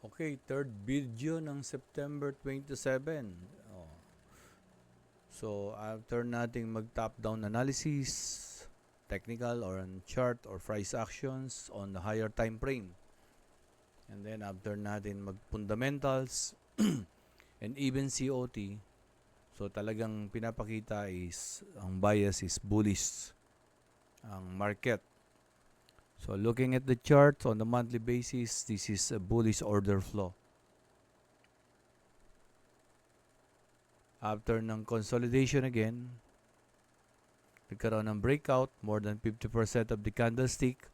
Okay, third video ng September 27. Oh. So, after nating mag-top-down analysis, technical or on chart or price actions on the higher time frame. And then after natin mag-fundamentals and even COT, so talagang pinapakita is ang bias is bullish ang market. So looking at the chart on the monthly basis, this is a bullish order flow. After ng consolidation again, nagkaroon ng breakout, more than 50% of the candlestick.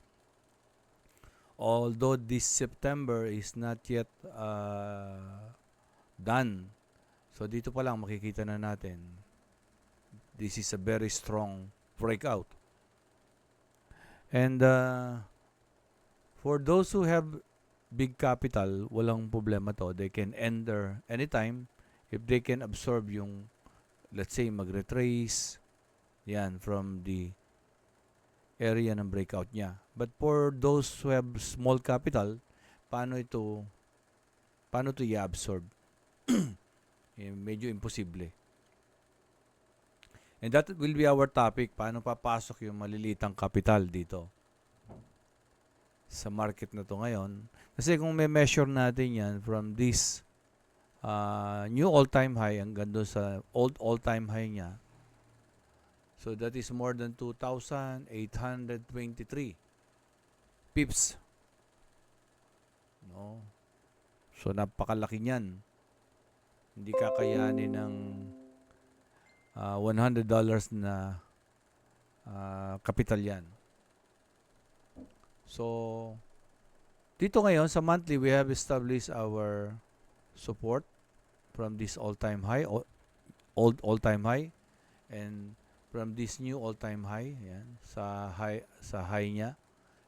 Although this September is not yet done. So dito pa lang makikita na natin, this is a very strong breakout. And for those who have big capital, walang problema to. They can enter anytime if they can absorb yung, let's say, mag-retrace yan from the area ng breakout niya. But for those who have small capital, paano to i-absorb? Medyo imposible. And that will be our topic, paano papasok yung malilitang capital dito sa market na to ngayon. Kasi kung may measure natin yan from this new all-time high hanggang doon sa old all-time high niya, so that is more than 2,823 pips. No? So napakalaki niyan. Hindi kakayanin ng $100 na kapital yan. So, dito ngayon sa monthly, we have established our support from this all-time high, all-time high, and from this new all-time high, yan, sa high niya.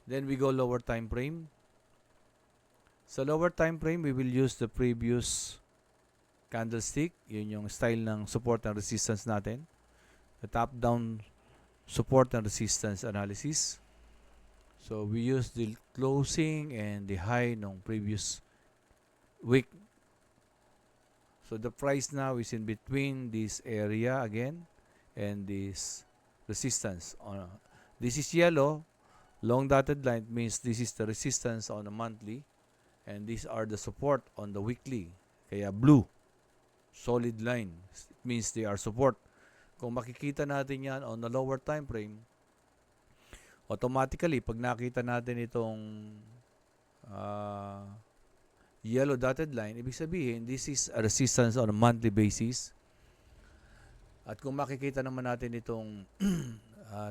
Then we go lower time frame. Sa lower time frame, we will use the previous candlestick. Yun yung style ng support and resistance natin. The top-down support and resistance analysis. So we use the closing and the high ng previous week. So the price now is in between this area again and this resistance. This is yellow. Long dotted line means this is the resistance on a monthly, and these are the support on the weekly. Kaya blue, solid line. It means they are support. Kung makikita natin yan on the lower time frame, automatically, pag nakita natin itong yellow dotted line, ibig sabihin, this is a resistance on a monthly basis. At kung makikita naman natin itong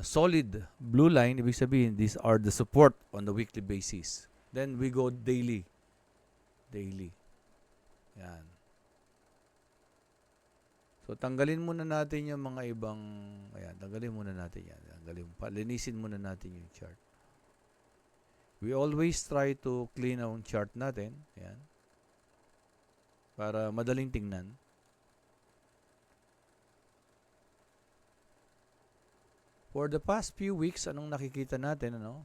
solid blue line, ibig sabihin, these are the support on the weekly basis. Then we go daily. Yan. So, tanggalin muna natin yung mga ibang, ayan, tanggalin muna natin yan. Linisin muna natin yung chart. We always try to clean ang chart natin, ayan, para madaling tingnan. For the past few weeks, anong nakikita natin, ano?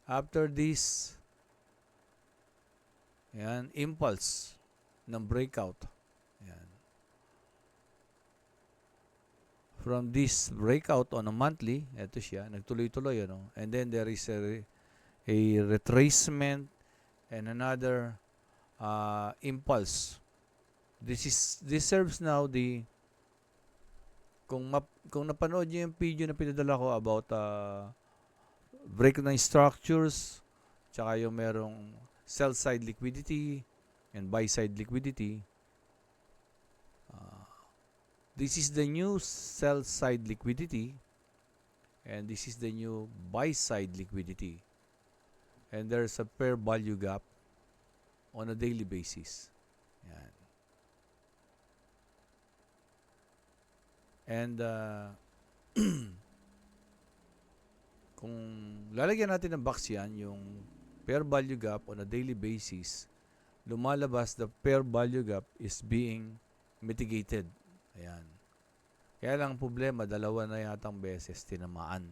After this, ayan, impulse ng breakout. Ayan. From this breakout on a monthly, ito siya, nagtuloy-tuloy, ano? And then there is a retracement and another impulse. This serves now the, kung napanood niyo yung video na pinadala ko about break ng structures, tsaka yung merong sell side liquidity and buy side liquidity. This is the new sell side liquidity and this is the new buy side liquidity. And there's a fair value gap on a daily basis. Yan. And kung lalagyan natin ng box yan, yung fair value gap on a daily basis, lumalabas the fair value gap is being mitigated. Ayan. Kaya lang problema, dalawa na yatang beses tinamaan.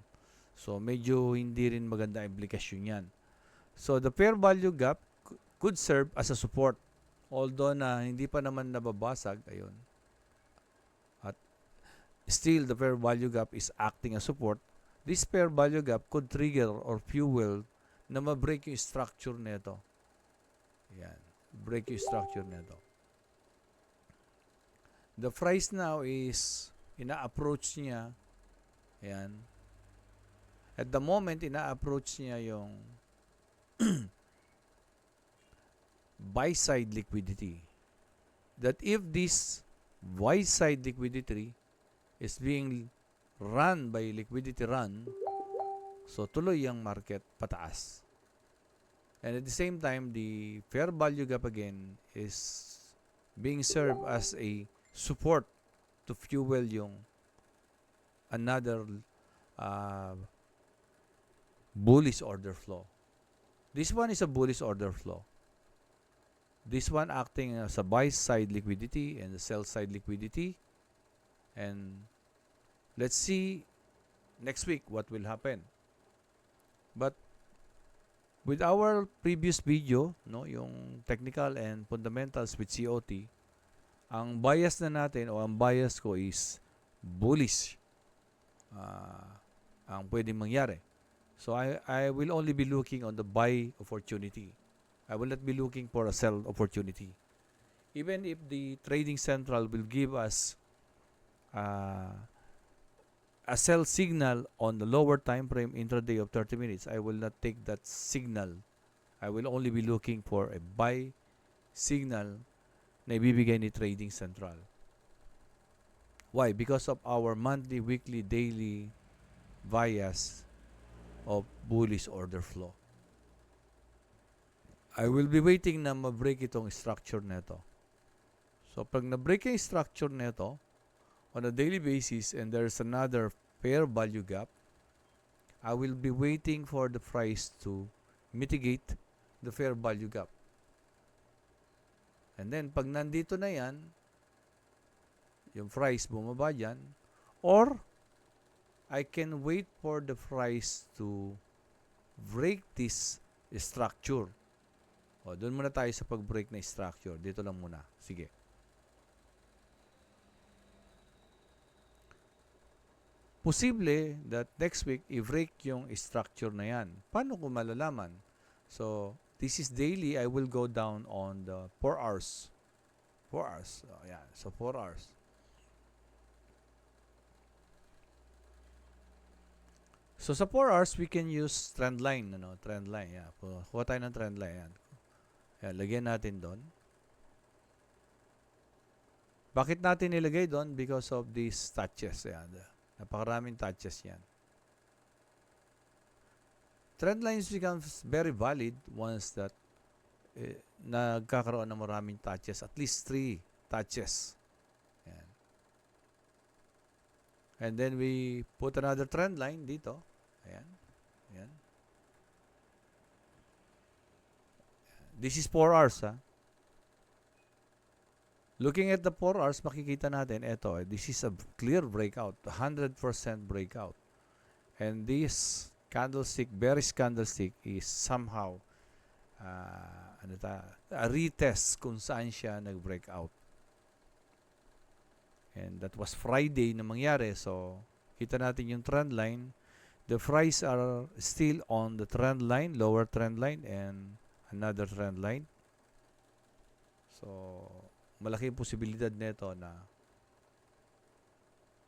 So, medyo hindi rin maganda implikasyon yan. So, the fair value gap could serve as a support. Although na hindi pa naman nababasag, ayun. At still, the fair value gap is acting as support. This fair value gap could trigger or fuel na ma-break yung structure nito. Yan. Break yung structure nito. The price now is ina-approach niya. Yan. At the moment, ina-approach niya yung buy-side liquidity. That if this buy-side liquidity is being run by liquidity run, so tuloy yung market pataas. And at the same time, the fair value gap again is being served as a support to fuel yung another bullish order flow. This one is a bullish order flow. This one acting as a buy side liquidity and the sell side liquidity. And let's see next week what will happen. But with our previous video, no, yung technical and fundamentals with COT, ang bias na natin o ang bias ko is bullish. Ang pwedeng mangyari. So I will only be looking on the buy opportunity. I will not be looking for a sell opportunity. Even if the trading central will give us a sell signal on the lower time frame intraday of 30 minutes, I will not take that signal. I will only be looking for a buy signal na ibibigay ni trading central. Why? Because of our monthly, weekly, daily bias of bullish order flow. I will be waiting na ma-break itong structure neto. So, pag na-break yung structure neto on a daily basis and there's another fair value gap, I will be waiting for the price to mitigate the fair value gap. And then, pag nandito na yan, yung price bumaba dyan, or I can wait for the price to break this structure. O, doon muna tayo sa pag-break na structure. Dito lang muna. Sige. Posible that next week, i-break yung structure na yan. Paano ko malalaman? So, this is daily. I will go down on the 4 hours. 4 hours. Oh, yeah. So, 4 hours. So, sa 4 hours, we can use trend line. Ano? Trend line. Yeah. Kuha tayo ng trend line. Yan. Yan, lagyan natin doon. Bakit natin nilagay doon? Because of these touches. Yan. Napakaraming touches yan. Trend lines becomes very valid once that nagkakaroon ng maraming touches. At least 3 touches. Yan. And then we put another trend line dito. Ayan. Ayan. This is 4 hours, ha? Looking at the 4 hours, makikita natin, ito, this is a clear breakout, 100% breakout. And this candlestick, bearish candlestick, is somehow a retest kung saan siya nag-breakout. And that was Friday na mangyari, so kita natin yung trend line. The price are still on the trend line, lower trend line, and another trend line. So, malaki yung posibilidad nito na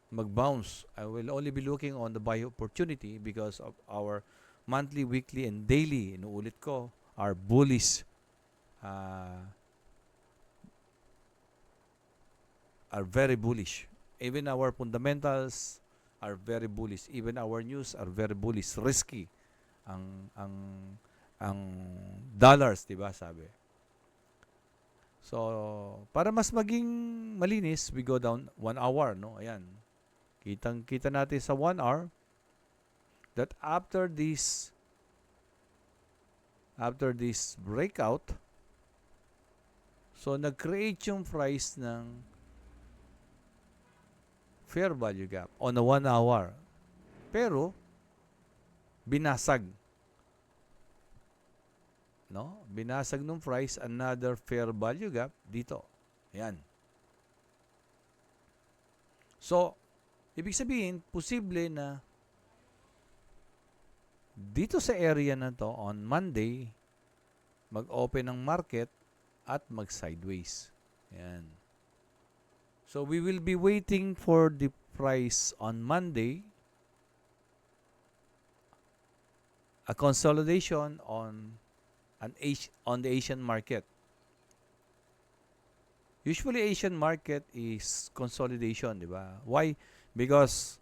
mag-bounce. I will only be looking on the buy opportunity because of our monthly, weekly, and daily, inuulit ko, are bullish. Are very bullish. Even our fundamentals are very bullish. Even our news are very bullish. Risky. Ang dollars, diba, sabi. So, para mas maging malinis, we go down 1 hour, no? Ayan. Kita natin sa 1 hour that after this breakout, so nag-create yung price ng fair value gap on a 1 hour. Pero binasag no? Binasag ng price, another fair value gap dito. Ayan. So, ibig sabihin, posible na dito sa area na to on Monday, mag-open ang market at mag-sideways. Ayan. So, we will be waiting for the price on Monday, a consolidation on the Asian market. Usually, Asian market is consolidation, di ba? Why? Because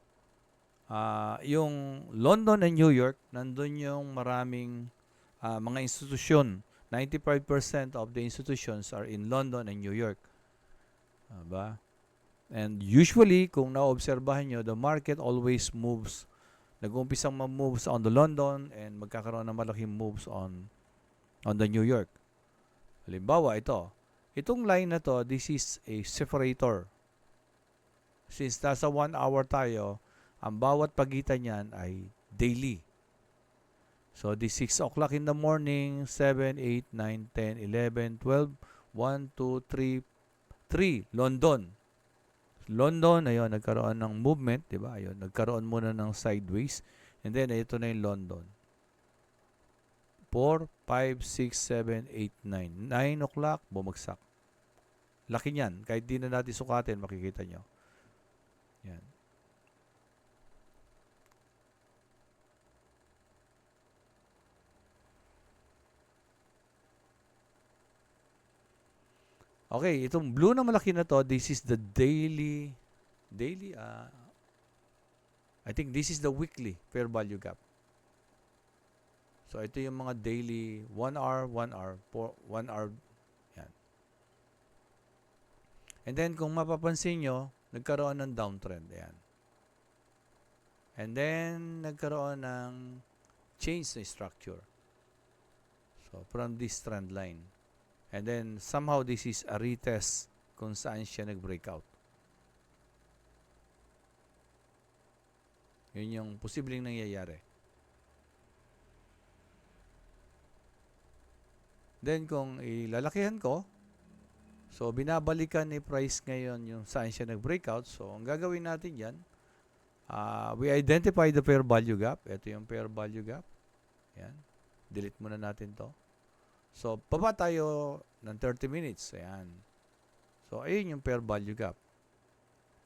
yung London and New York, nandun yung maraming mga institusyon. 95% of the institutions are in London and New York. Diba? And usually, kung naobserbahan nyo, the market always moves. Nag-umpisang ma-moves on the London and magkakaroon ng malaking moves on the New York. Halimbawa, itong line na to, this is a separator. Since nasa 1 hour tayo, ang bawat pagitan niyan ay daily. So, this 6 o'clock in the morning, 7, 8, 9, 10, 11, 12, 1, 2, 3, 3, London. London, ayun, nagkaroon ng movement, di ba? Ayun, nagkaroon muna ng sideways. And then, ito na yung London. 4, 5, 6, 7, 8, 9. 9 o'clock, bumagsak. Laki niyan. Kahit di na natin sukatin, makikita nyo. Yan. Okay, itong blue na malaki na to, this is the daily, I think this is the weekly fair value gap. So, ito yung mga daily, 1 hour, 1 hour, 1 hour, yan. And then, kung mapapansin nyo, nagkaroon ng downtrend, yan. And then, nagkaroon ng change na structure. So, from this trend line. And then, somehow, this is a retest kung saan siya nag-breakout. Yun yung posibleng nangyayari. Then, kung ilalakihan ko, so, binabalikan ni price ngayon yung saan siya nag-breakout. So, ang gagawin natin yan, we identify the fair value gap. Ito yung fair value gap. Yan. Delete muna natin to. So, baba tayo ng 30 minutes. Ayan. So, ayun yung fair value gap.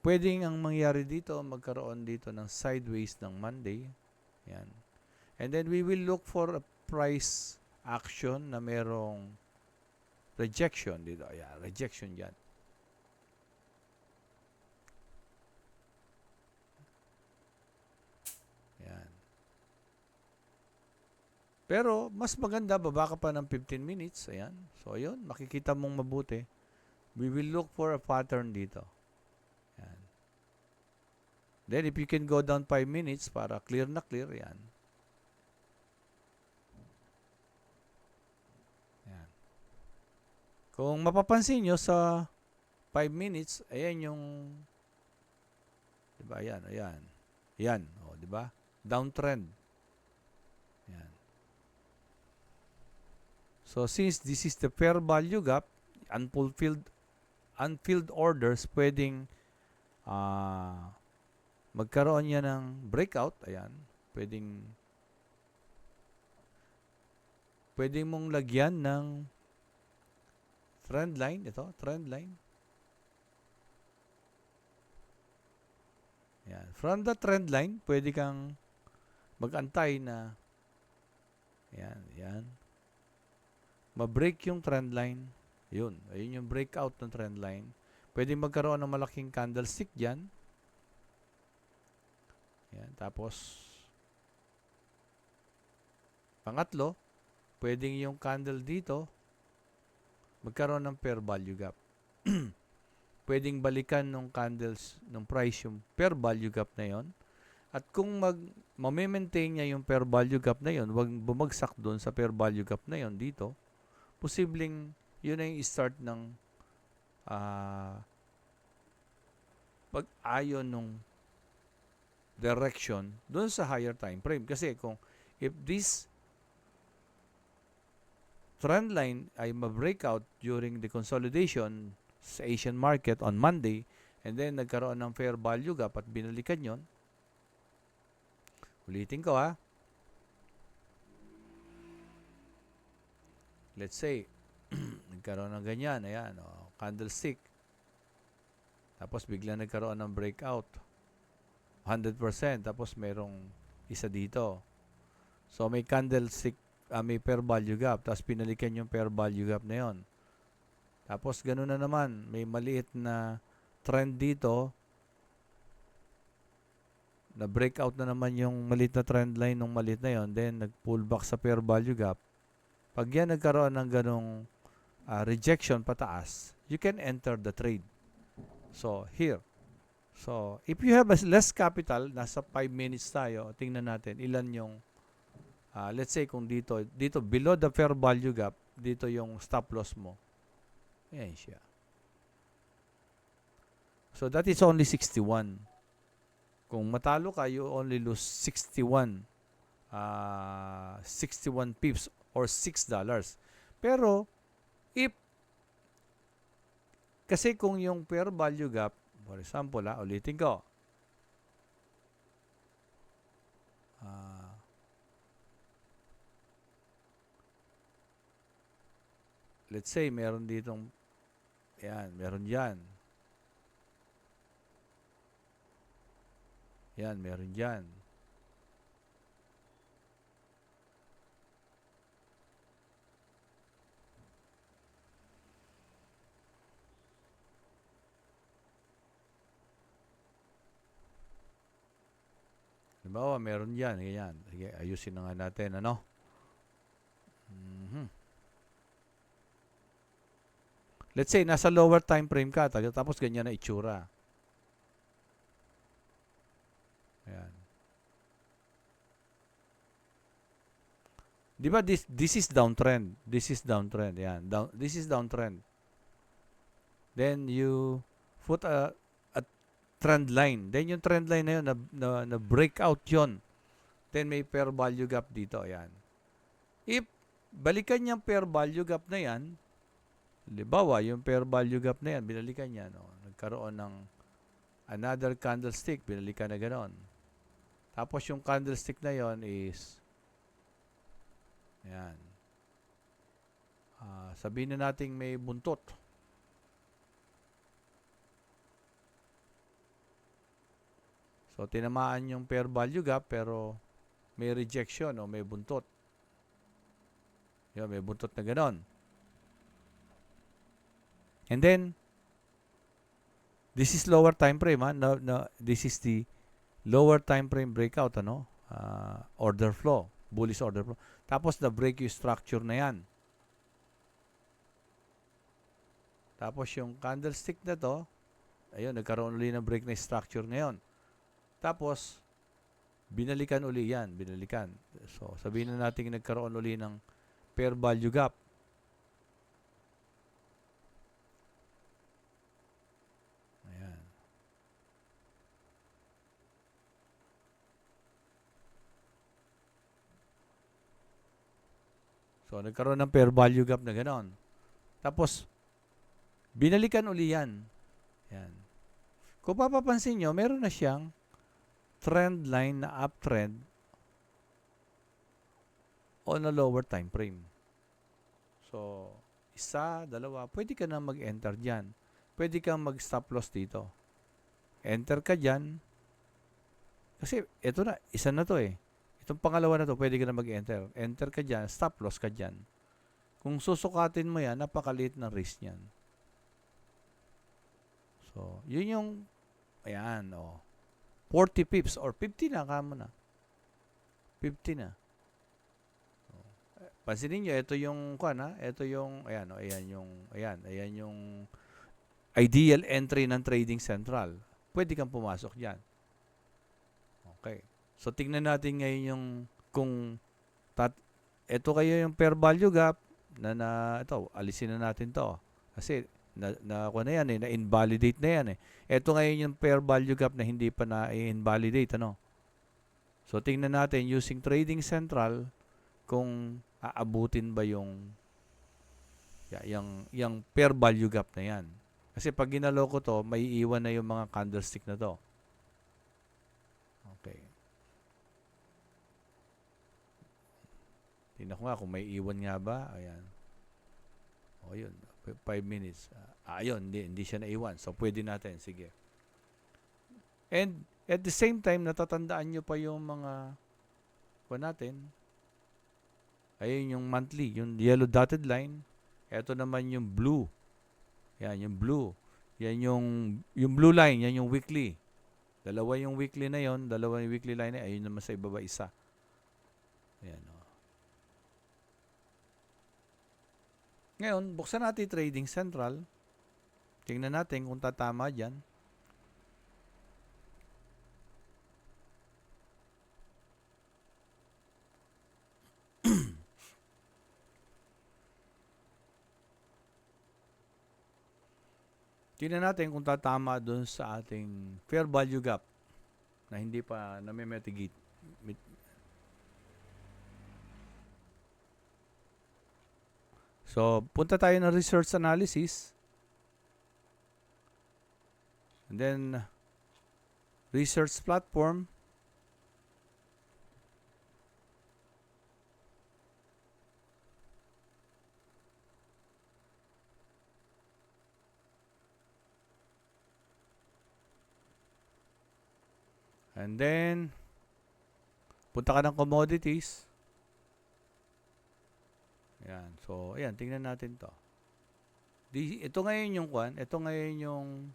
Pwedeng ang mangyari dito, magkaroon dito ng sideways ng Monday. Ayan. And then, we will look for a price action na merong rejection dito. Ayan, rejection dyan. Ayan. Pero, mas maganda, baba ka pa ng 15 minutes. Ayan. So, ayun, makikita mong mabuti. We will look for a pattern dito. Ayan. Then, if you can go down 5 minutes para clear na clear, ayan. Ayan. Kung mapapansin nyo sa 5 minutes, ayan yung, diba, ayan, ayan. Ayan, o, diba? Downtrend. Ayan. So, since this is the fair value gap, unfilled orders, pwedeng magkaroon niya ng breakout. Ayan. Pwedeng mong lagyan ng trend line. Ito, trend line. Ayan. From the trend line, pwede kang mag-antay na ayan, ayan. Ma-break yung trend line. Yun. Ayun yung breakout ng trend line. Pwede magkaroon ng malaking candlestick dyan. Yan. Tapos, pangatlo, pwedeng yung candle dito, magkaroon ng fair value gap. Pwedeng balikan ng candles, ng price yung fair value gap na yon. At kung ma-maintain niya yung fair value gap na yon, wag bumagsak doon sa fair value gap na yon dito, posibleng yun ay start ng pag-ayon ng direction doon sa higher time frame. Kasi kung if this trend line ay ma-breakout during the consolidation sa Asian market on Monday, and then nagkaroon ng fair value gap at binalikan yon. Ulitin ko ha. Let's say, nagkaroon ng ganyan, ayan, candlestick. Tapos bigla nagkaroon ng breakout. 100%, tapos merong isa dito. So may candlestick, may fair value gap, tapos pinalikan yung fair value gap na yon. Tapos gano'n na naman, may maliit na trend dito, na breakout na naman yung maliit na trend line ng maliit na yon, then nag-pull back sa fair value gap. Pag yan nagkaroon ng ganong rejection pataas, you can enter the trade. So, here. So, if you have less capital, nasa 5 minutes tayo, tingnan natin ilan yung, let's say kung dito below the fair value gap, dito yung stop loss mo. Ayan siya. So, that is only 61. Kung matalo ka, you only lose 61 pips or $6. Pero, kasi kung yung fair value gap, for example, ulitin ko, let's say, meron ditong, yan, meron dyan. Yan, meron dyan. Halimbawa, meron dyan. Ganyan. Sige, ayusin na nga natin, ano? Let's say, nasa lower time frame ka, tapos ganyan na itsura. Ayan. Di ba, this is downtrend. This is downtrend. Ayan. This is downtrend. Then, you put a trend line. Then, yung trend line na yun, na breakout yun. Then, may fair value gap dito. Ayan. If balikan yung fair value gap na yan, halimbawa, yung fair value gap na yan, binalikan yan. Nagkaroon ng another candlestick, binalikan na ganon. Tapos, yung candlestick na yon is, ayan. Sabihin na natin may buntot. So, tinamaan yung fair value gap, pero may rejection o may buntot. Yan, may buntot na ganon. And then, this is lower time frame, this is the lower time frame breakout, order flow, bullish order flow. Tapos, na-break yung structure na yan. Tapos, yung candlestick na to, ayun, nagkaroon ulit ng break na structure ngayon. Tapos, binalikan uli yan. Binalikan. So, sabihin na natin nagkaroon uli ng fair value gap. Ayan. So, nagkaroon ng fair value gap na ganon. Tapos, binalikan uli yan. Ayan. Kung papapansin nyo, meron na siyang trend line na uptrend on a lower time frame. So, isa, dalawa, pwede ka na mag-enter dyan. Pwede kang mag-stop loss dito. Enter ka dyan. Kasi, ito na, isa na to eh. Itong pangalawa na to, pwede ka na mag-enter. Enter ka dyan, stop loss ka dyan. Kung susukatin mo yan, napakaliit ng risk yan. So, yun yung, ayan, 40 pips or 50 na, kamo na. 50 na. Pansinin nyo, ito yung, ito yung, ayan yung ideal entry ng Trading Central. Pwede kang pumasok dyan. Okay. So, tingnan natin ngayon yung, kung, ito kayo yung fair value gap, ito, alisin na natin to. Kasi, na-invalidate na yan eh. Ito ngayon yung fair value gap na hindi pa na-invalidate, So, tingnan natin using Trading Central kung aabutin ba yung Yung fair value gap na yan. Kasi pag ginalaw ko to, may iwan na yung mga candlestick na to. Okay. Tingnan ko nga kung may iwan nga ba. Ayan. O, yun. 5 minutes. Ayun, hindi siya naiwan. So, pwede natin. Sige. And, at the same time, natatandaan nyo pa yung mga natin. Ayun yung monthly. Yung yellow dotted line. Ito naman yung blue. Yan, yung blue. Yan yung blue line. Yan yung weekly. Dalawa yung weekly na yon. Dalawa yung weekly line na. Ayun naman sa ibaba isa. Ayan, o. Ngayon, buksan natin Trading Central. Tingnan natin kung tatama dyan. Tingnan natin kung tatama doon sa ating fair value gap na hindi pa nami-mitigate. So, punta tayo ng research analysis. And then, research platform. And then, punta ka ng commodities. Ayan. So, ayan. Tingnan natin to. Ito ngayon yung ito ngayon yung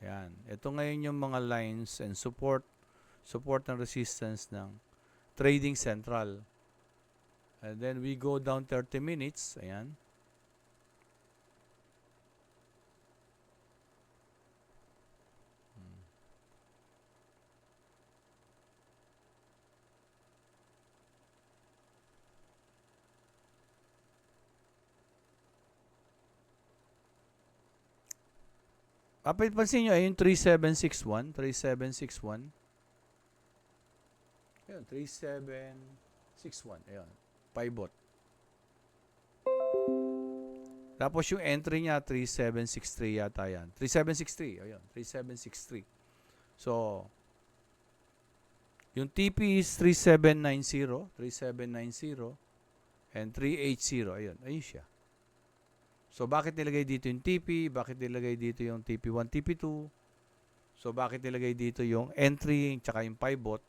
ayan. Ito ngayon yung mga lines and support and resistance ng Trading Central. And then, we go down 30 minutes. Ayan. Pansin nyo, ayun, 3761. 3761. Ayun, 3761. Ayun, pivot. Tapos yung entry niya, 3763 yata yan. 3763. Ayun, 3763. So, yung TP is 3790. 3790. And 380. Ayun, ayun siya. So, bakit nilagay dito yung TP? Bakit nilagay dito yung TP1, TP2? So, bakit nilagay dito yung entry, tsaka yung pivot?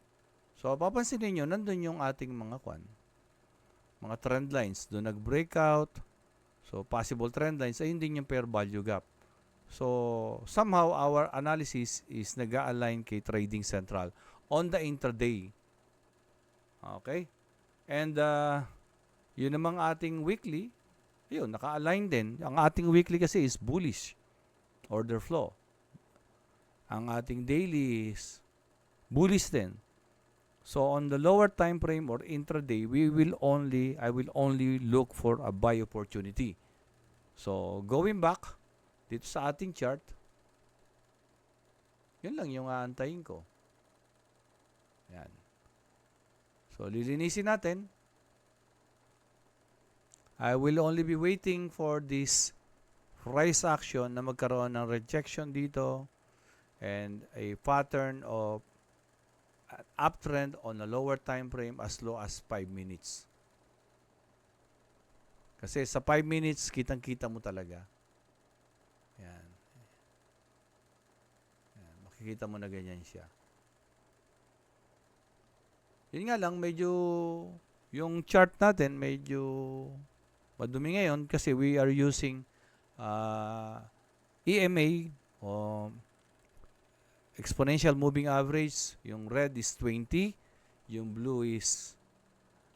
So, papansin niyo nandun yung ating mga mga trend lines. Doon nag-breakout. So, possible trend lines. Ayun din yung fair value gap. So, somehow, our analysis is nag-align kay Trading Central on the intraday. Okay? And, yun namang ating weekly. Yun, naka-align din. Ang ating weekly kasi is bullish order flow. Ang ating daily is bullish din. So on the lower time frame or intraday, I will only look for a buy opportunity. So going back dito sa ating chart, yun lang yung aantayin ko. Yan. So lilinisin natin. I will only be waiting for this price action na magkaroon ng rejection dito and a pattern of uptrend on a lower time frame as low as 5 minutes. Kasi sa 5 minutes, kitang-kita mo talaga. Yan. Yan. Makikita mo na ganyan siya. Yun nga lang, medyo yung chart natin, medyo madumi ngayon kasi we are using EMA o exponential moving average. Yung red is 20, yung blue is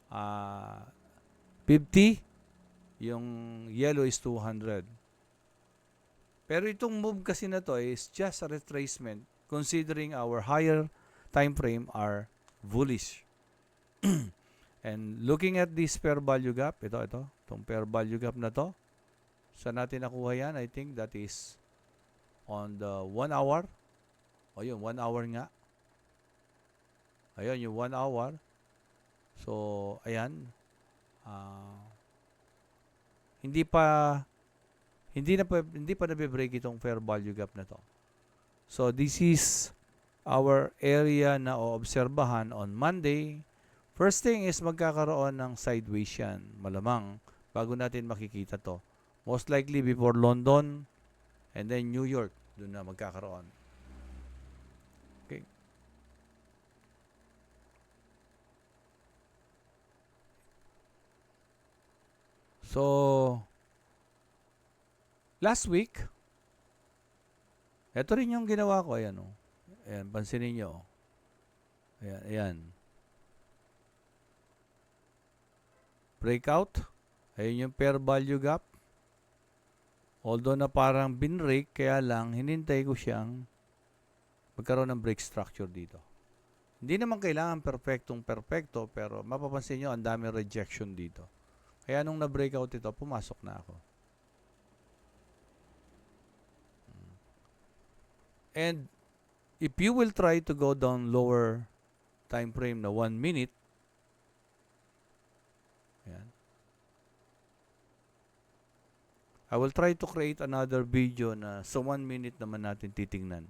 50, yung yellow is 200. Pero itong move kasi na to is just a retracement considering our higher time frame are bullish. And looking at this fair value gap, itong fair value gap na to, saan natin nakuha yan? I think that is on the 1 hour. O yun, 1 hour nga. Ayun, yung 1 hour. So, ayan. hindi pa nabe-break itong fair value gap na to. So this is our area na oobserbahan on Monday. First thing is magkakaroon ng sideways yan. Malamang bago natin makikita to. Most likely before London and then New York. Doon na magkakaroon. Okay. So, last week, ito rin yung ginawa ko. Ayan, oh. Ayan, pansinin nyo. Ayan, ayan. Breakout. Ayun yung fair value gap. Although na parang binrake, kaya lang, hinintay ko siyang magkaroon ng break structure dito. Hindi naman kailangan perfecto, pero mapapansin nyo, ang dami rejection dito. Kaya nung na-breakout ito, pumasok na ako. And if you will try to go down lower time frame na 1 minute, ayan. I will try to create another video na sa 1 minute naman natin titingnan.